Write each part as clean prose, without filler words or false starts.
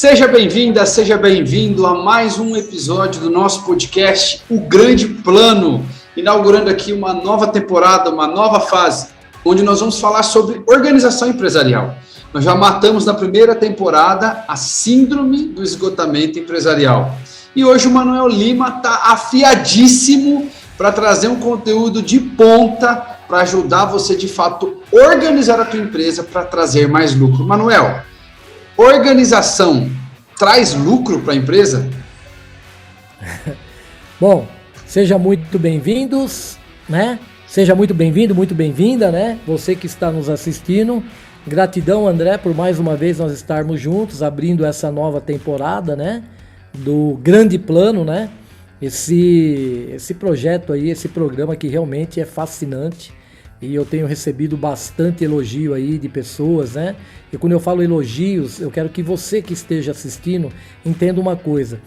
Seja bem-vinda, seja bem-vindo a mais um episódio do nosso podcast, O Grande Plano, inaugurando aqui uma nova temporada, uma nova fase, onde nós vamos falar sobre organização empresarial. Nós já matamos na primeira temporada a síndrome do esgotamento empresarial. E hoje o Manuel Lima está afiadíssimo para trazer um conteúdo de ponta para ajudar você, de fato, organizar a tua empresa para trazer mais lucro. Manuel, organização traz lucro para a empresa? Bom, seja muito bem-vindos, né? Seja muito bem-vindo, muito bem-vinda, né? Você que está nos assistindo. Gratidão, André, por mais uma vez nós estarmos juntos, abrindo essa nova temporada, né? Do Grande Plano, né? Esse projeto aí, esse programa que realmente é fascinante. E eu tenho recebido bastante elogio aí de pessoas, né? E quando eu falo elogios, eu quero que você que esteja assistindo entenda uma coisa.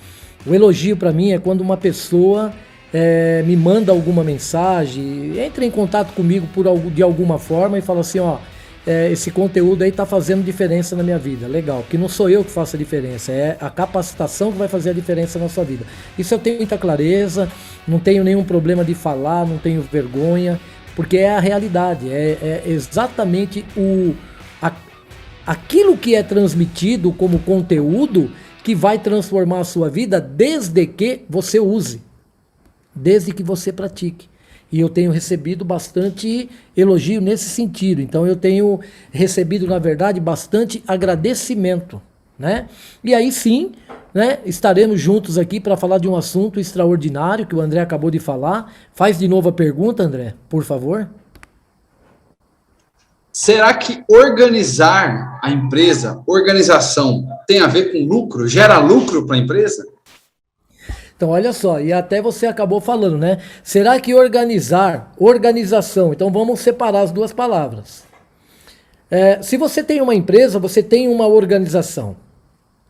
O elogio para mim é quando uma pessoa me manda alguma mensagem, entra em contato comigo de alguma forma e fala assim, ó, esse conteúdo aí tá fazendo diferença na minha vida. Legal, porque não sou eu que faço a diferença, é a capacitação que vai fazer a diferença na sua vida. Isso eu tenho muita clareza, não tenho nenhum problema de falar, não tenho vergonha, porque é a realidade, é exatamente aquilo que é transmitido como conteúdo que vai transformar a sua vida desde que você use, desde que você pratique. E eu tenho recebido bastante elogio nesse sentido, então eu tenho recebido, na verdade, bastante agradecimento, né? E aí sim, né, estaremos juntos aqui para falar de um assunto extraordinário que o André acabou de falar. Faz de novo a pergunta, André, por favor. Será que organizar a empresa, organização, tem a ver com lucro? Gera lucro para a empresa? Então, olha só, e até você acabou falando, né? Será que organização, então vamos separar as duas palavras. Se você tem uma empresa, você tem uma organização.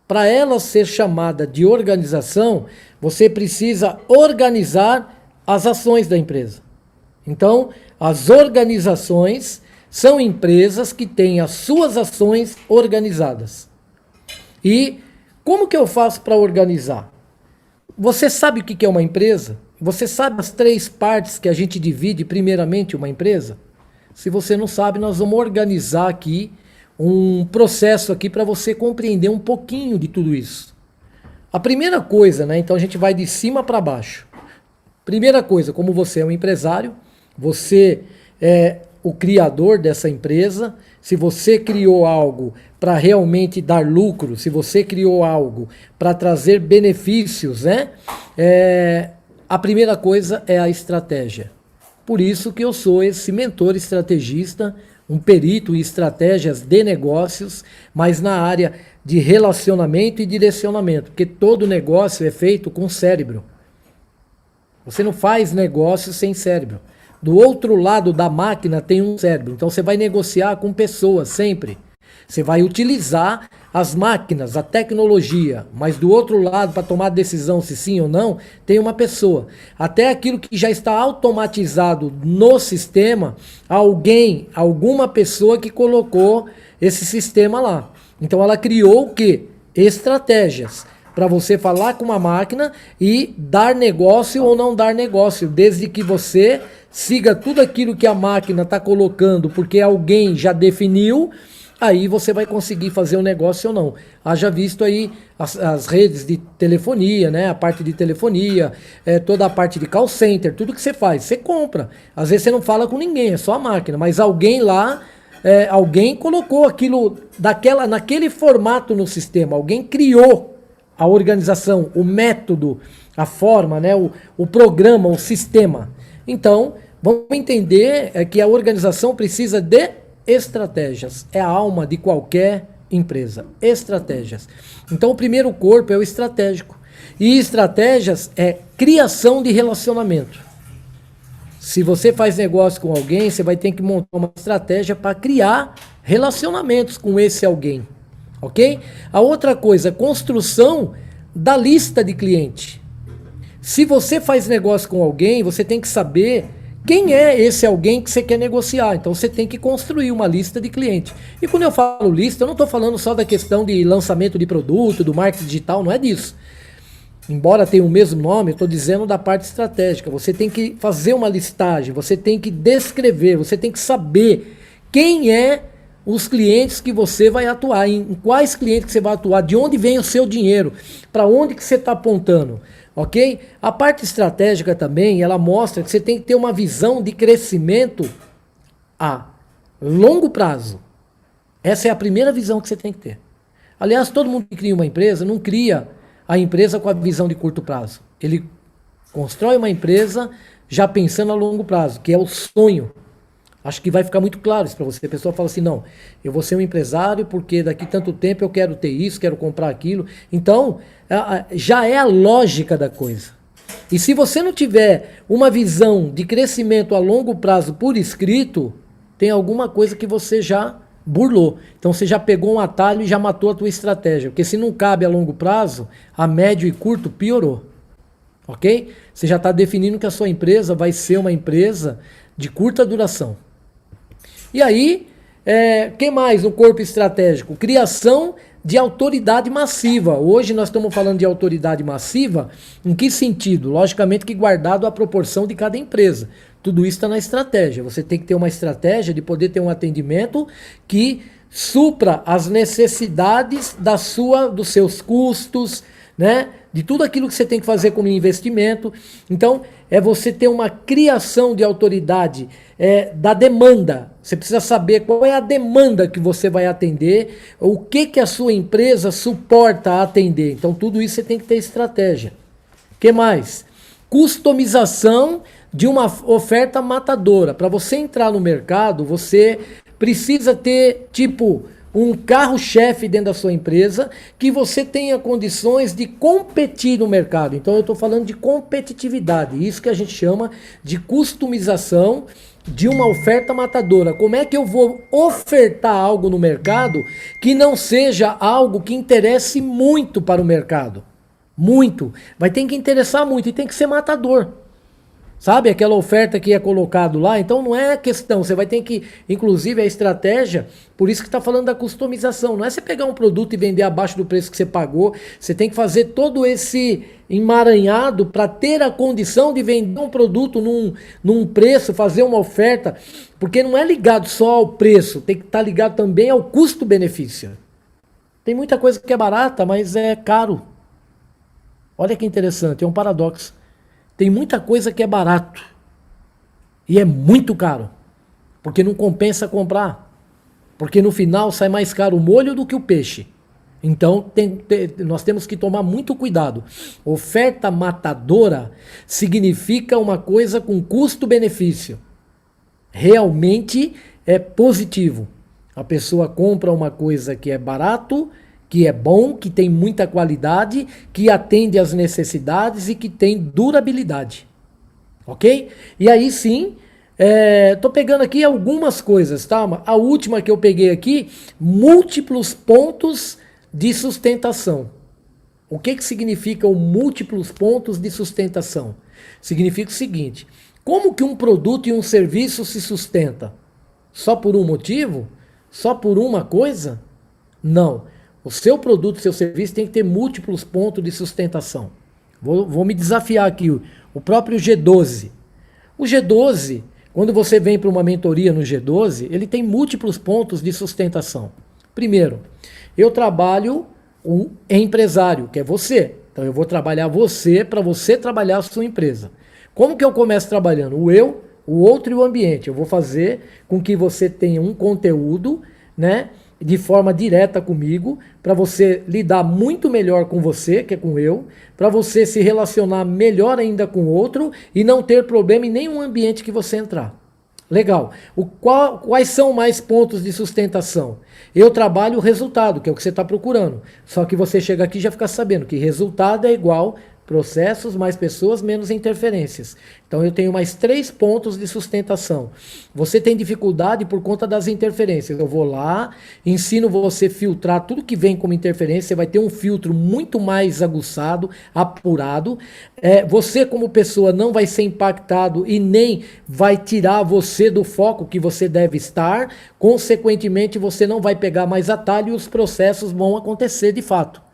Para ela ser chamada de organização, você precisa organizar as ações da empresa. Então, as organizações são empresas que têm as suas ações organizadas. E como que eu faço para organizar? Você sabe o que é uma empresa? Você sabe as 3 partes que a gente divide primeiramente uma empresa? Se você não sabe, nós vamos organizar aqui um processo aqui para você compreender um pouquinho de tudo isso. A primeira coisa, né? Então a gente vai de cima para baixo. Primeira coisa, como você é um empresário, você é o criador dessa empresa. Se você criou algo para realmente dar lucro, se você criou algo para trazer benefícios, né? A primeira coisa é a estratégia. Por isso que eu sou esse mentor estrategista, um perito em estratégias de negócios, mas na área de relacionamento e direcionamento, porque todo negócio é feito com cérebro. Você não faz negócio sem cérebro. Do outro lado da máquina tem um cérebro, então você vai negociar com pessoas sempre. Você vai utilizar as máquinas, a tecnologia, mas do outro lado, para tomar decisão se sim ou não, tem uma pessoa. Até aquilo que já está automatizado no sistema, alguma pessoa que colocou esse sistema lá. Então ela criou o quê? Estratégias para você falar com uma máquina e dar negócio ou não dar negócio, desde que você siga tudo aquilo que a máquina está colocando, porque alguém já definiu. Aí você vai conseguir fazer um negócio ou não. Haja visto aí as redes de telefonia, né? A parte de telefonia, toda a parte de call center, tudo que você faz, você compra. Às vezes você não fala com ninguém, é só a máquina, mas alguém lá, alguém colocou aquilo naquele formato no sistema, alguém criou a organização, o método, a forma, né? O programa, o sistema. Então, vamos entender que a organização precisa de estratégias. É a alma de qualquer empresa. Estratégias. Então o primeiro corpo é o estratégico. E estratégias é criação de relacionamento. Se você faz negócio com alguém, você vai ter que montar uma estratégia para criar relacionamentos com esse alguém. Ok? A outra coisa, construção da lista de cliente. Se você faz negócio com alguém, você tem que saber Quem é esse alguém que você quer negociar? Então você tem que construir uma lista de clientes. E quando eu falo lista, eu não estou falando só da questão de lançamento de produto, do marketing digital, não é disso. Embora tenha o mesmo nome, eu estou dizendo da parte estratégica. Você tem que fazer uma listagem, você tem que descrever, você tem que saber quem é os clientes que você vai atuar, em quais clientes que você vai atuar, de onde vem o seu dinheiro, para onde que você está apontando. Ok? A parte estratégica também, ela mostra que você tem que ter uma visão de crescimento a longo prazo. Essa é a primeira visão que você tem que ter. Aliás, todo mundo que cria uma empresa, não cria a empresa com a visão de curto prazo. Ele constrói uma empresa já pensando a longo prazo, que é o sonho. Acho que vai ficar muito claro isso para você. A pessoa fala assim, não, eu vou ser um empresário porque daqui tanto tempo eu quero ter isso, quero comprar aquilo. Então, já é a lógica da coisa. E se você não tiver uma visão de crescimento a longo prazo por escrito, tem alguma coisa que você já burlou. Então você já pegou um atalho e já matou a tua estratégia. Porque se não cabe a longo prazo, a médio e curto piorou. Ok? Você já está definindo que a sua empresa vai ser uma empresa de curta duração. E aí, que mais no corpo estratégico? Criação de autoridade massiva. Hoje nós estamos falando de autoridade massiva, em que sentido? Logicamente que guardado a proporção de cada empresa. Tudo isso está na estratégia. Você tem que ter uma estratégia de poder ter um atendimento que supra as necessidades dos seus custos, né? De tudo aquilo que você tem que fazer como investimento. Então, é você ter uma criação de autoridade da demanda. Você precisa saber qual é a demanda que você vai atender, o que a sua empresa suporta atender. Então, tudo isso você tem que ter estratégia. O que mais? Customização de uma oferta matadora. Para você entrar no mercado, você precisa ter, um carro-chefe dentro da sua empresa, que você tenha condições de competir no mercado. Então eu estou falando de competitividade, isso que a gente chama de customização de uma oferta matadora. Como é que eu vou ofertar algo no mercado que não seja algo que interesse muito para o mercado? Muito. Vai ter que interessar muito e tem que ser matador. Sabe, aquela oferta que é colocado lá, então não é questão, você vai ter que, inclusive a estratégia, por isso que está falando da customização, não é você pegar um produto e vender abaixo do preço que você pagou, você tem que fazer todo esse emaranhado para ter a condição de vender um produto num preço, fazer uma oferta, porque não é ligado só ao preço, tem que estar ligado também ao custo-benefício. Tem muita coisa que é barata, mas é caro. Olha que interessante, é um paradoxo. Tem muita coisa que é barato e é muito caro, porque não compensa comprar, porque no final sai mais caro o molho do que o peixe. Então nós temos que tomar muito cuidado. Oferta matadora significa uma coisa com custo-benefício. Realmente é positivo. A pessoa compra uma coisa que é barato, que é bom, que tem muita qualidade, que atende às necessidades e que tem durabilidade. Ok? E aí sim, tô pegando aqui algumas coisas, tá? A última que eu peguei aqui, múltiplos pontos de sustentação. O que significa o múltiplos pontos de sustentação? Significa o seguinte, como que um produto e um serviço se sustenta? Só por um motivo? Só por uma coisa? Não. O seu produto, seu serviço tem que ter múltiplos pontos de sustentação. Vou me desafiar aqui. O próprio G12. O G12, quando você vem para uma mentoria no G12, ele tem múltiplos pontos de sustentação. Primeiro, eu trabalho o empresário, que é você. Então eu vou trabalhar você para você trabalhar a sua empresa. Como que eu começo trabalhando? O eu, o outro e o ambiente. Eu vou fazer com que você tenha um conteúdo, né? De forma direta comigo, para você lidar muito melhor com você, que é com eu, para você se relacionar melhor ainda com o outro e não ter problema em nenhum ambiente que você entrar. Legal. Quais são mais pontos de sustentação? Eu trabalho o resultado, que é o que você está procurando. Só que você chega aqui e já fica sabendo que resultado é igual Processos, mais pessoas, menos interferências. Então eu tenho mais 3 pontos de sustentação. Você tem dificuldade por conta das interferências. Eu vou lá, ensino você a filtrar tudo que vem como interferência. Você vai ter um filtro muito mais aguçado, apurado. Você como pessoa não vai ser impactado e nem vai tirar você do foco que você deve estar. Consequentemente, você não vai pegar mais atalho e os processos vão acontecer de fato.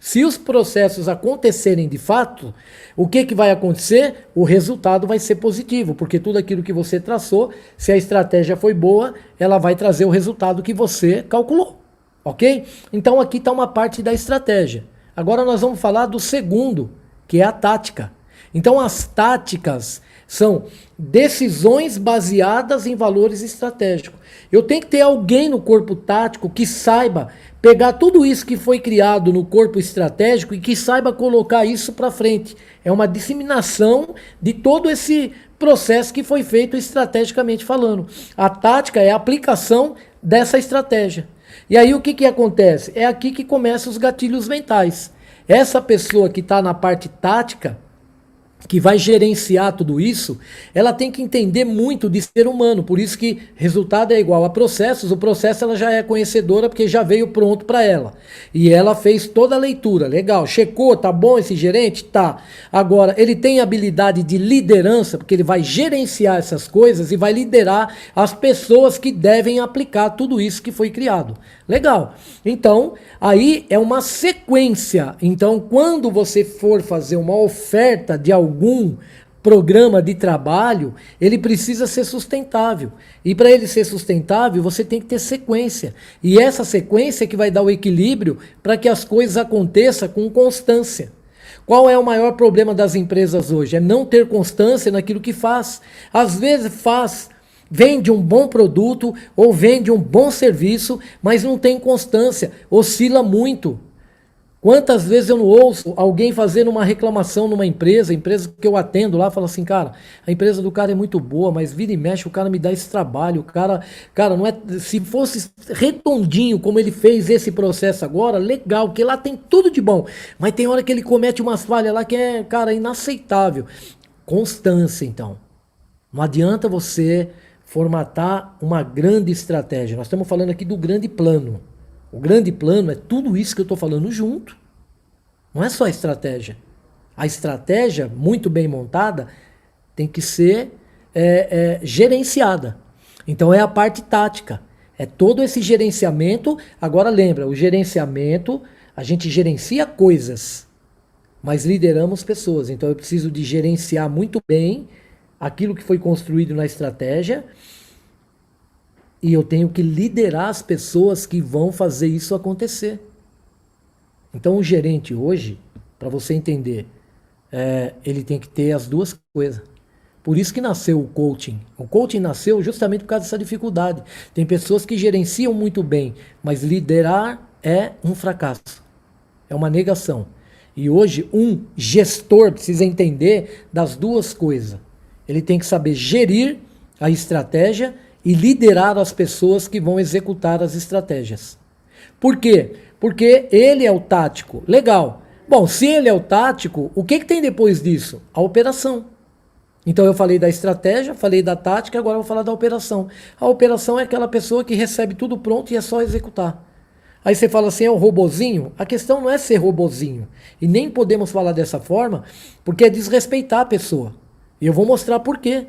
Se os processos acontecerem de fato, o que vai acontecer? O resultado vai ser positivo, porque tudo aquilo que você traçou, se a estratégia foi boa, ela vai trazer o resultado que você calculou, ok? Então aqui está uma parte da estratégia. Agora nós vamos falar do segundo, que é a tática. Então as táticas são decisões baseadas em valores estratégicos. Eu tenho que ter alguém no corpo tático que saiba pegar tudo isso que foi criado no corpo estratégico e que saiba colocar isso para frente. É uma disseminação de todo esse processo que foi feito estrategicamente falando. A tática é a aplicação dessa estratégia. E aí o que acontece? É aqui que começam os gatilhos mentais. Essa pessoa que está na parte tática, que vai gerenciar tudo isso, ela tem que entender muito de ser humano, por isso que resultado é igual a processos. O processo ela já é conhecedora porque já veio pronto para ela, e ela fez toda a leitura, legal, checou, tá bom esse gerente? Tá. Agora, ele tem habilidade de liderança, porque ele vai gerenciar essas coisas e vai liderar as pessoas que devem aplicar tudo isso que foi criado. Legal. Então, aí é uma sequência. Então, quando você for fazer uma oferta de algum programa de trabalho, ele precisa ser sustentável. E para ele ser sustentável, você tem que ter sequência. E essa sequência é que vai dar o equilíbrio para que as coisas aconteçam com constância. Qual é o maior problema das empresas hoje? É não ter constância naquilo que faz. Às vezes vende um bom produto ou vende um bom serviço, mas não tem constância, oscila muito. Quantas vezes eu não ouço alguém fazendo uma reclamação numa empresa que eu atendo lá, fala assim, cara, a empresa do cara é muito boa, mas vira e mexe, o cara me dá esse trabalho, cara, não é, se fosse redondinho como ele fez esse processo agora, legal, porque lá tem tudo de bom, mas tem hora que ele comete umas falhas lá que é, cara, inaceitável. Constância, então. Não adianta você formatar uma grande estratégia. Nós estamos falando aqui do grande plano. O grande plano é tudo isso que eu estou falando junto. Não é só a estratégia. A estratégia, muito bem montada, tem que ser gerenciada. Então é a parte tática. É todo esse gerenciamento. Agora lembra, o gerenciamento, a gente gerencia coisas, mas lideramos pessoas. Então eu preciso de gerenciar muito bem aquilo que foi construído na estratégia, e eu tenho que liderar as pessoas que vão fazer isso acontecer. Então o gerente hoje, para você entender, ele tem que ter as duas coisas. Por isso que nasceu o coaching. O coaching nasceu justamente por causa dessa dificuldade. Tem pessoas que gerenciam muito bem, mas liderar é um fracasso. É uma negação. E hoje um gestor precisa entender das duas coisas. Ele tem que saber gerir a estratégia e liderar as pessoas que vão executar as estratégias. Por quê? Porque ele é o tático. Legal. Bom, se ele é o tático, o que tem depois disso? A operação. Então eu falei da estratégia, falei da tática, agora eu vou falar da operação. A operação é aquela pessoa que recebe tudo pronto e é só executar. Aí você fala assim, é o robozinho? A questão não é ser robozinho. E nem podemos falar dessa forma, porque é desrespeitar a pessoa. E eu vou mostrar por quê.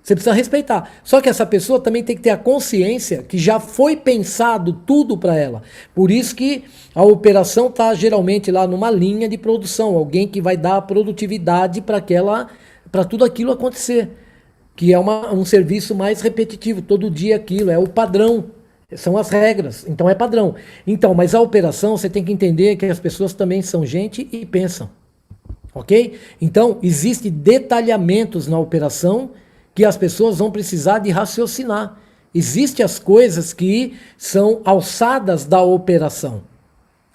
Você precisa respeitar. Só que essa pessoa também tem que ter a consciência que já foi pensado tudo para ela. Por isso que a operação está geralmente lá numa linha de produção. Alguém que vai dar a produtividade para tudo aquilo acontecer. Que é um serviço mais repetitivo. Todo dia aquilo. É o padrão. São as regras. Então é padrão. Então, mas a operação você tem que entender que as pessoas também são gente e pensam. Ok? Então, existem detalhamentos na operação que as pessoas vão precisar de raciocinar. Existem as coisas que são alçadas da operação.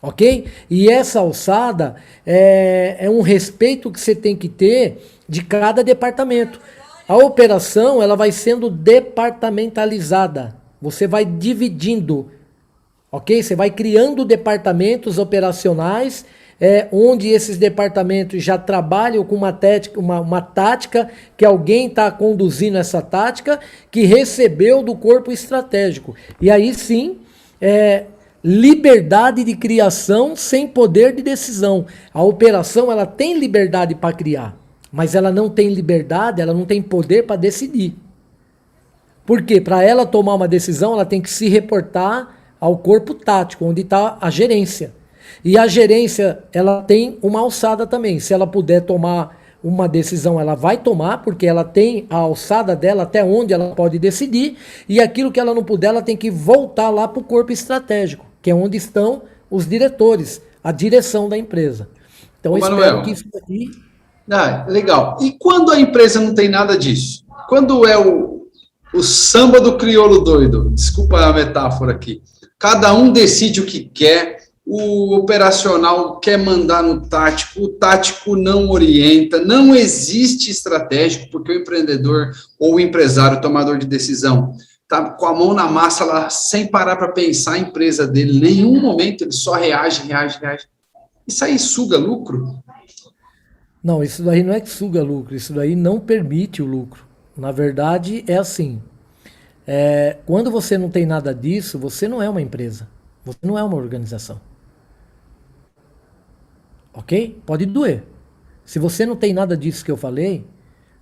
Ok? E essa alçada é um respeito que você tem que ter de cada departamento. A operação ela vai sendo departamentalizada. Você vai dividindo. Ok? Você vai criando departamentos operacionais onde esses departamentos já trabalham com uma tática, que alguém está conduzindo essa tática, que recebeu do corpo estratégico. E aí sim, liberdade de criação sem poder de decisão. A operação ela tem liberdade para criar, mas ela não tem liberdade, ela não tem poder para decidir. Por quê? Para ela tomar uma decisão, ela tem que se reportar ao corpo tático, onde está a gerência. E a gerência, ela tem uma alçada também. Se ela puder tomar uma decisão, ela vai tomar, porque ela tem a alçada dela até onde ela pode decidir. E aquilo que ela não puder, ela tem que voltar lá para o corpo estratégico, que é onde estão os diretores, a direção da empresa. Então, eu espero que isso aqui... Legal. E quando a empresa não tem nada disso? Quando é o samba do crioulo doido? Desculpa a metáfora aqui. Cada um decide o que quer, o operacional quer mandar no tático, o tático não orienta, não existe estratégico, porque o empreendedor ou o empresário, tomador de decisão, está com a mão na massa lá, sem parar para pensar a empresa dele, em nenhum momento ele só reage. Isso aí suga lucro? Não, isso daí não é que suga lucro, isso daí não permite o lucro. Na verdade, é assim. Quando você não tem nada disso, você não é uma empresa. Você não é uma organização. Ok? Pode doer. Se você não tem nada disso que eu falei,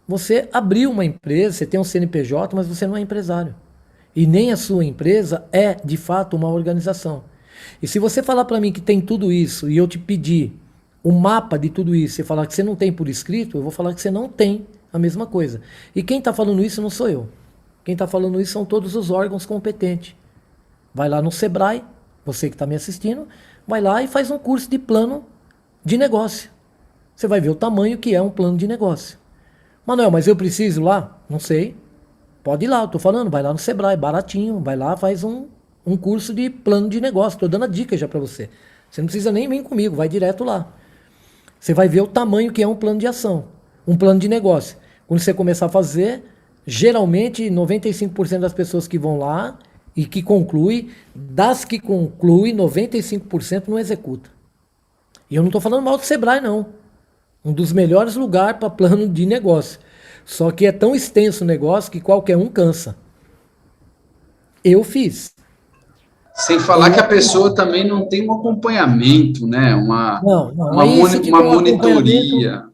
você abriu uma empresa, você tem um CNPJ, mas você não é empresário. E nem a sua empresa é, de fato, uma organização. E se você falar para mim que tem tudo isso e eu te pedir o mapa de tudo isso e falar que você não tem por escrito, eu vou falar que você não tem a mesma coisa. E quem está falando isso não sou eu. Quem está falando isso são todos os órgãos competentes. Vai lá no Sebrae, você que está me assistindo, vai lá e faz um curso de plano de negócio. Você vai ver o tamanho que é um plano de negócio. Manuel, mas eu preciso ir lá? Não sei. Pode ir lá, eu estou falando, vai lá no Sebrae, baratinho, vai lá, faz um curso de plano de negócio. Estou dando a dica já para você. Você não precisa nem vir comigo, vai direto lá. Você vai ver o tamanho que é um plano de ação, um plano de negócio. Quando você começar a fazer, geralmente 95% das pessoas que vão lá e que concluem, das que concluem, 95% não executa. E eu não estou falando mal do Sebrae, não. Um dos melhores lugares para plano de negócio. Só que é tão extenso o negócio que qualquer um cansa. Eu fiz. Sem falar que a pessoa também não tem um acompanhamento, né? Uma monitoria.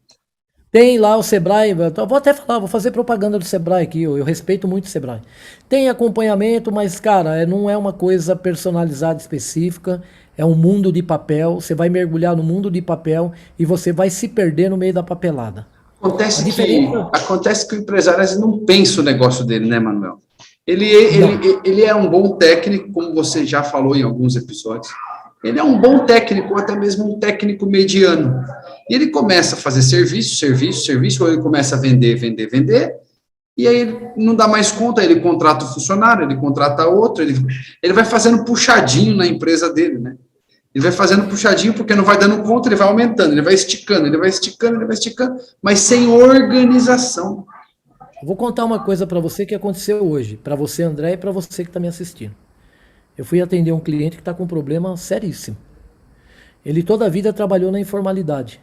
Tem lá o Sebrae, eu vou até falar, vou fazer propaganda do Sebrae aqui, eu respeito muito o Sebrae. Tem acompanhamento, mas, cara, não é uma coisa personalizada específica, é um mundo de papel, você vai mergulhar no mundo de papel e você vai se perder no meio da papelada. Acontece que o empresário às vezes não pensa o negócio dele, né, Manuel? Ele é um bom técnico, como você já falou em alguns episódios. Ele é um bom técnico, ou até mesmo um técnico mediano. E ele começa a fazer serviço, ou ele começa a vender, e aí ele não dá mais conta, ele contrata um funcionário, ele contrata outro, ele vai fazendo puxadinho na empresa dele, né? Ele vai fazendo puxadinho porque não vai dando conta, ele vai aumentando, ele vai esticando, mas sem organização. Eu vou contar uma coisa para você que aconteceu hoje, para você, André, e para você que está me assistindo. Eu fui atender um cliente que está com um problema seríssimo. Ele toda a vida trabalhou na informalidade.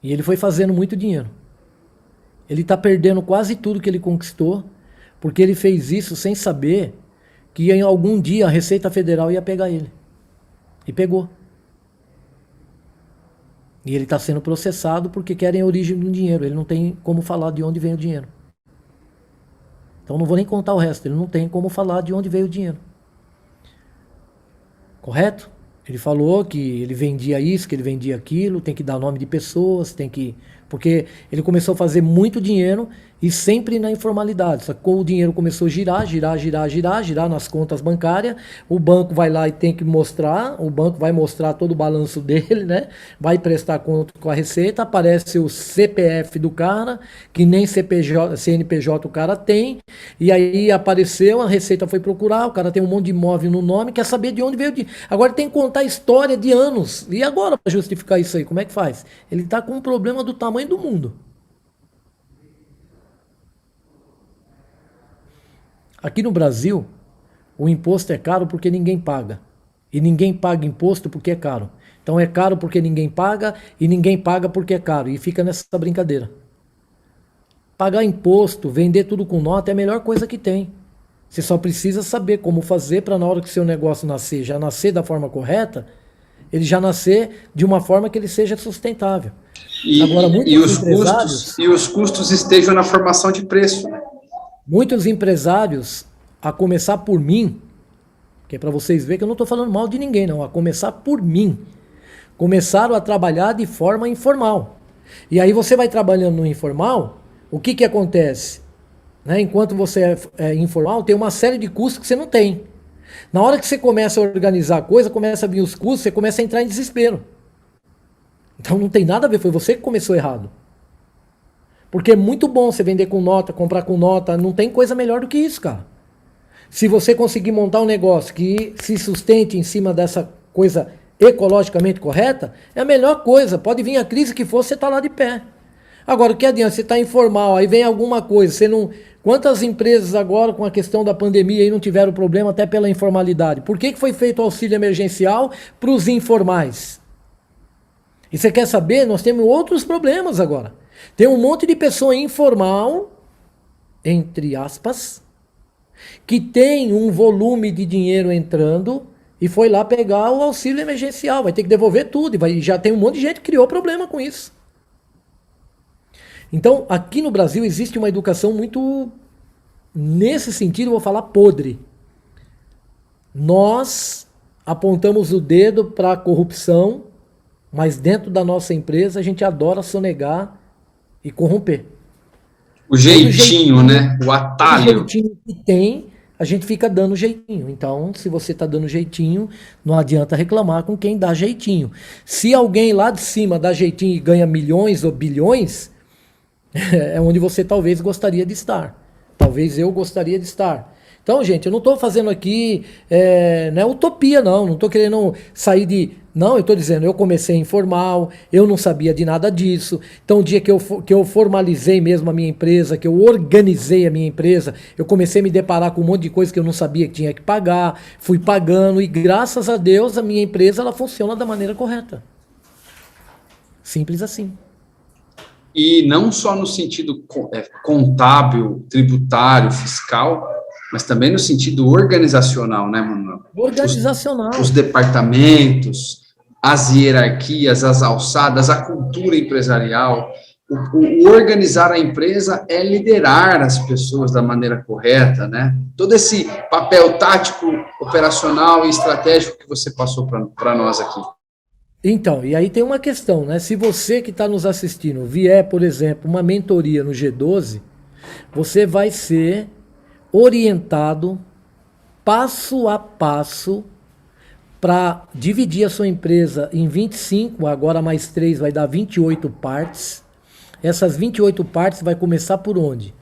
E ele foi fazendo muito dinheiro. Ele está perdendo quase tudo que ele conquistou, porque ele fez isso sem saber que em algum dia a Receita Federal ia pegar ele. E pegou. E ele está sendo processado porque querem a origem do dinheiro. Ele não tem como falar de onde vem o dinheiro. Então não vou nem contar o resto. Ele não tem como falar de onde veio o dinheiro. Correto? Ele falou que ele vendia isso, que ele vendia aquilo, tem que dar nome de pessoas, tem que... Porque ele começou a fazer muito dinheiro e sempre na informalidade. Só que o dinheiro começou a girar nas contas bancárias, o banco vai lá e tem que mostrar, o banco vai mostrar todo o balanço dele, né? Vai prestar conta com a Receita, aparece o CPF do cara, que nem CNPJ o cara tem, e aí apareceu, a Receita foi procurar, o cara tem um monte de imóvel no nome, quer saber de onde veio o dinheiro. Agora tem que contar a história de anos. E agora, para justificar isso aí, como é que faz? Ele está com um problema do tamanho do mundo. Aqui no Brasil, o imposto é caro porque ninguém paga. E ninguém paga imposto porque é caro. Então é caro porque ninguém paga e ninguém paga porque é caro. E fica nessa brincadeira. Pagar imposto, vender tudo com nota é a melhor coisa que tem. Você só precisa saber como fazer para na hora que o seu negócio nascer, já nascer da forma correta, ele já nascer de uma forma que ele seja sustentável. Agora, os custos estejam na formação de preço. Né? Muitos empresários, a começar por mim, que é para vocês verem que eu não estou falando mal de ninguém, não, a começar por mim, começaram a trabalhar de forma informal. E aí você vai trabalhando no informal, o que que acontece? Né? Enquanto você é informal, tem uma série de custos que você não tem. Na hora que você começa a organizar a coisa, começa a vir os custos, você começa a entrar em desespero. Então não tem nada a ver, foi você que começou errado. Porque é muito bom você vender com nota, comprar com nota, não tem coisa melhor do que isso, cara. Se você conseguir montar um negócio que se sustente em cima dessa coisa ecologicamente correta, é a melhor coisa. Pode vir a crise que for, você está lá de pé. Agora, o que adianta? Você está informal, aí vem alguma coisa, você não... Quantas empresas agora, com a questão da pandemia, aí não tiveram problema até pela informalidade? Por que foi feito o auxílio emergencial para os informais? E você quer saber? Nós temos outros problemas agora. Tem um monte de pessoa informal, entre aspas, que tem um volume de dinheiro entrando e foi lá pegar o auxílio emergencial. Vai ter que devolver tudo. E já tem um monte de gente que criou problema com isso. Então, aqui no Brasil existe uma educação muito, nesse sentido, eu vou falar podre. Nós apontamos o dedo para a corrupção, mas dentro da nossa empresa a gente adora sonegar e corromper. O jeitinho, né? O atalho. O jeitinho que tem, a gente fica dando jeitinho. Então, se você está dando jeitinho, não adianta reclamar com quem dá jeitinho. Se alguém lá de cima dá jeitinho e ganha milhões ou bilhões, é onde você talvez gostaria de estar. Talvez eu gostaria de estar. Então, gente, eu não estou fazendo aqui não é utopia, não estou querendo sair de... Não, eu estou dizendo, eu comecei informal, eu não sabia de nada disso. Então, o dia que eu formalizei mesmo a minha empresa, que eu organizei a minha empresa, eu comecei a me deparar com um monte de coisa que eu não sabia que tinha que pagar, fui pagando e, graças a Deus, a minha empresa ela funciona da maneira correta. Simples assim. E não só no sentido contábil, tributário, fiscal, mas também no sentido organizacional, né, Manuel? Organizacional. Os departamentos, as hierarquias, as alçadas, a cultura empresarial. O organizar a empresa é liderar as pessoas da maneira correta, né? Todo esse papel tático, operacional e estratégico que você passou para nós aqui. Então, e aí tem uma questão, né? Se você que está nos assistindo vier, por exemplo, uma mentoria no G12, você vai ser orientado passo a passo para dividir a sua empresa em 25, agora mais 3 vai dar 28 partes. Essas 28 partes vai começar por onde?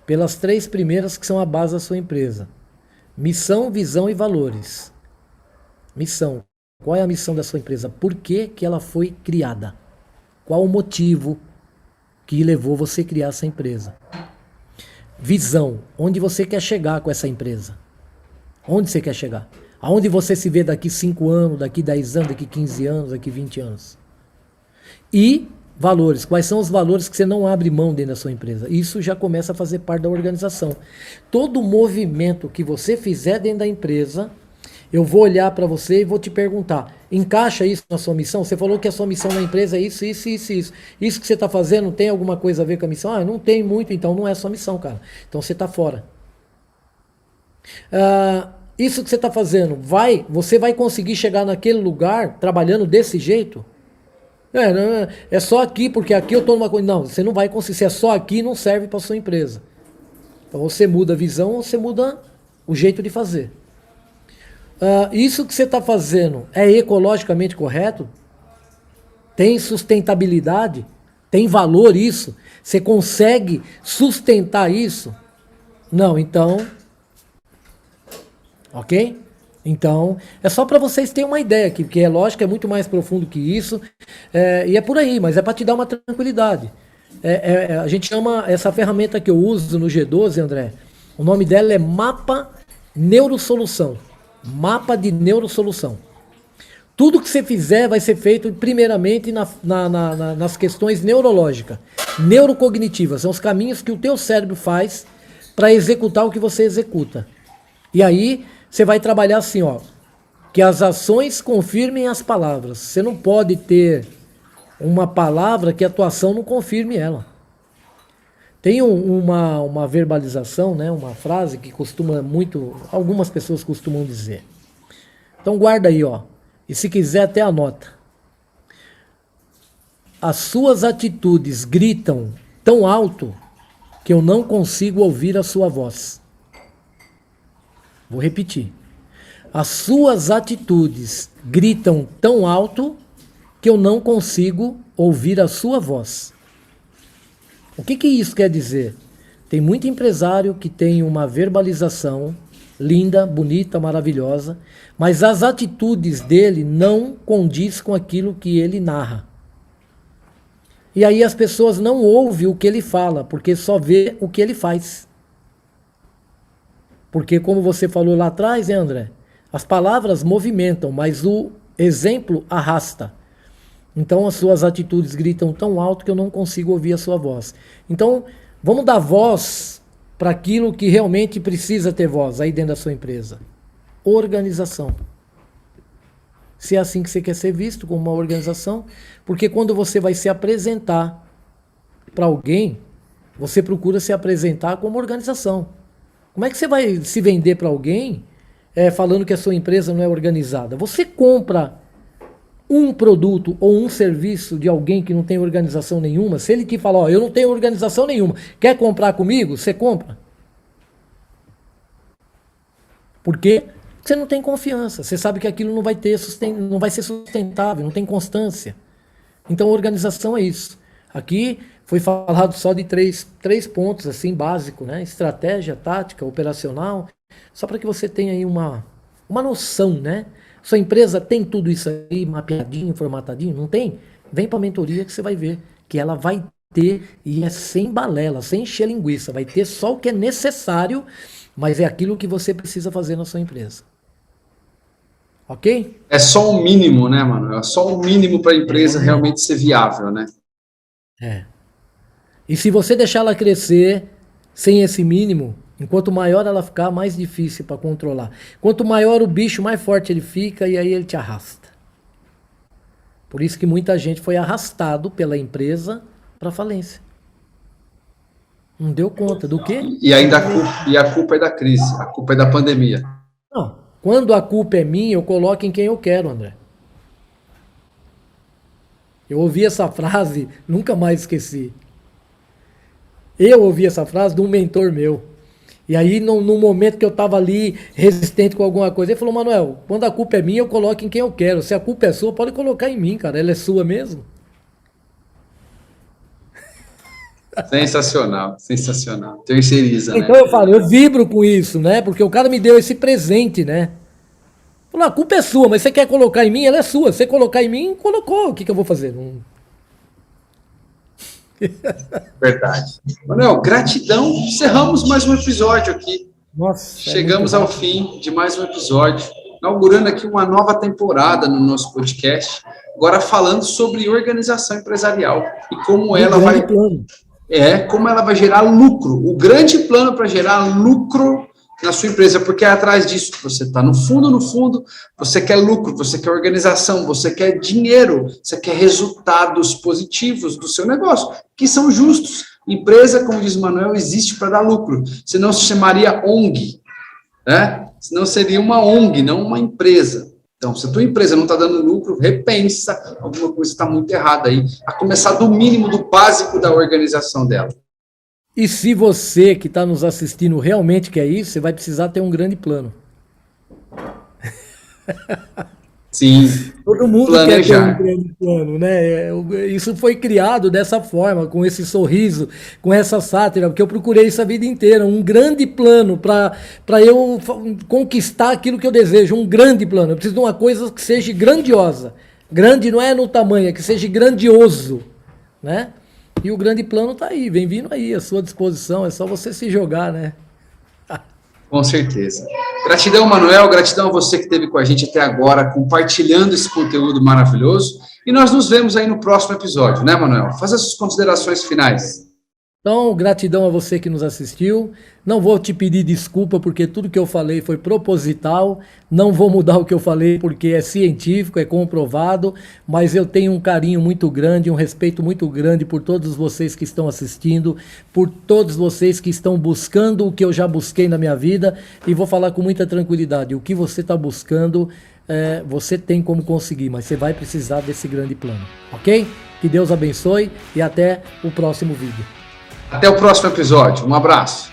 Pelas 3 primeiras que são a base da sua empresa. Missão, visão e valores. Missão. Qual é a missão da sua empresa? Por que que ela foi criada? Qual o motivo que levou você a criar essa empresa? Visão. Onde você quer chegar com essa empresa? Onde você quer chegar? Aonde você se vê daqui 5 anos, daqui 10 anos, daqui 15 anos, daqui 20 anos? E valores. Quais são os valores que você não abre mão dentro da sua empresa? Isso já começa a fazer parte da organização. Todo movimento que você fizer dentro da empresa... Eu vou olhar para você e vou te perguntar, encaixa isso na sua missão? Você falou que a sua missão na empresa é isso, isso, isso, isso. Isso que você está fazendo tem alguma coisa a ver com a missão? Ah, não tem muito, então não é sua missão, cara. Então você está fora. Isso que você está fazendo, você vai conseguir chegar naquele lugar trabalhando desse jeito? É só aqui, porque aqui eu estou numa coisa. Não, você não vai conseguir. Se é só aqui, não serve para sua empresa. Então você muda a visão ou você muda o jeito de fazer. Isso que você está fazendo é ecologicamente correto? Tem sustentabilidade? Tem valor isso? Você consegue sustentar isso? Não, então... Ok? Então, é só para vocês terem uma ideia aqui, porque é lógico, é muito mais profundo que isso, e é por aí, mas é para te dar uma tranquilidade. A gente chama essa ferramenta que eu uso no G12, André, o nome dela é Mapa Neurosolução. Mapa de Neurosolução. Tudo que você fizer vai ser feito primeiramente nas questões neurológicas, neurocognitivas. São os caminhos que o teu cérebro faz para executar o que você executa. E aí você vai trabalhar assim, ó, que as ações confirmem as palavras. Você não pode ter uma palavra que a tua ação não confirme ela. Tem uma verbalização, né, uma frase que algumas pessoas costumam dizer. Então guarda aí, ó. E se quiser até anota. As suas atitudes gritam tão alto que eu não consigo ouvir a sua voz. Vou repetir. As suas atitudes gritam tão alto que eu não consigo ouvir a sua voz. O que isso quer dizer? Tem muito empresário que tem uma verbalização linda, bonita, maravilhosa, mas as atitudes dele não condiz com aquilo que ele narra. E aí as pessoas não ouvem o que ele fala, porque só vê o que ele faz. Porque como você falou lá atrás, né, André? As palavras movimentam, mas o exemplo arrasta. Então as suas atitudes gritam tão alto que eu não consigo ouvir a sua voz. Então vamos dar voz para aquilo que realmente precisa ter voz aí dentro da sua empresa. Organização. Se é assim que você quer ser visto, como uma organização, porque quando você vai se apresentar para alguém, você procura se apresentar como organização. Como é que você vai se vender para alguém falando que a sua empresa não é organizada? Você compra um produto ou um serviço de alguém que não tem organização nenhuma, se ele te falar, ó, eu não tenho organização nenhuma, quer comprar comigo? Você compra. Por quê? Você não tem confiança, você sabe que aquilo não vai ser sustentável, não tem constância. Então a organização é isso. Aqui foi falado só de três pontos assim básicos, né? Estratégia, tática, operacional, só para que você tenha aí uma noção, né? Sua empresa tem tudo isso aí mapeadinho, formatadinho? Não tem? Vem para a mentoria que você vai ver que ela vai ter, e é sem balela, sem encher linguiça, vai ter só o que é necessário, mas é aquilo que você precisa fazer na sua empresa. Ok? É só o mínimo, né, mano? É só o mínimo para a empresa realmente ser viável, né? É. E se você deixar ela crescer sem esse mínimo, enquanto maior ela ficar, mais difícil para controlar. Quanto maior o bicho, mais forte ele fica e aí ele te arrasta. Por isso que muita gente foi arrastado pela empresa para falência. Não deu conta do quê? E ainda a culpa é da crise, a culpa é da pandemia. Não. Quando a culpa é minha, eu coloco em quem eu quero, André. Eu ouvi essa frase, nunca mais esqueci. Eu ouvi essa frase de um mentor meu. E aí, no momento que eu estava ali, resistente com alguma coisa, ele falou, Manuel, quando a culpa é minha, eu coloco em quem eu quero. Se a culpa é sua, pode colocar em mim, cara. Ela é sua mesmo. Sensacional, sensacional. Terceiriza, né? Então eu falo, eu vibro com isso, né? Porque o cara me deu esse presente, né? Falou, a culpa é sua, mas você quer colocar em mim, ela é sua. Se você colocar em mim, colocou. O que eu vou fazer? Não... Verdade. Manuel, gratidão. Encerramos mais um episódio aqui. Nossa, chegamos ao fim de mais um episódio, inaugurando aqui uma nova temporada no nosso podcast, agora falando sobre organização empresarial e como ela vai... como ela vai gerar lucro, o grande plano para gerar lucro na sua empresa, porque é atrás disso que você está no fundo, você quer lucro, você quer organização, você quer dinheiro, você quer resultados positivos do seu negócio, que são justos. Empresa, como diz o Manuel, existe para dar lucro, senão se chamaria ONG, né? Senão seria uma ONG, não uma empresa. Então, se a tua empresa não está dando lucro, repensa, alguma coisa está muito errada aí, a começar do mínimo, do básico da organização dela. E se você que está nos assistindo realmente quer isso, você vai precisar ter um grande plano. Sim. Todo mundo quer ter um grande plano, né? Isso foi criado dessa forma, com esse sorriso, com essa sátira, porque eu procurei isso a vida inteira, um grande plano para eu conquistar aquilo que eu desejo, um grande plano. Eu preciso de uma coisa que seja grandiosa. Grande não é no tamanho, é que seja grandioso, né? E o grande plano está aí, vem vindo aí, à sua disposição, é só você se jogar, né? Com certeza. Gratidão, Manuel, gratidão a você que esteve com a gente até agora, compartilhando esse conteúdo maravilhoso. E nós nos vemos aí no próximo episódio, né, Manuel? Faz as suas considerações finais. Então, gratidão a você que nos assistiu. Não vou te pedir desculpa porque tudo que eu falei foi proposital. Não vou mudar o que eu falei porque é científico, é comprovado. Mas eu tenho um carinho muito grande, um respeito muito grande por todos vocês que estão assistindo, por todos vocês que estão buscando o que eu já busquei na minha vida. E vou falar com muita tranquilidade. O que você está buscando, você tem como conseguir, mas você vai precisar desse grande plano. Ok? Que Deus abençoe e até o próximo vídeo. Até o próximo episódio. Um abraço.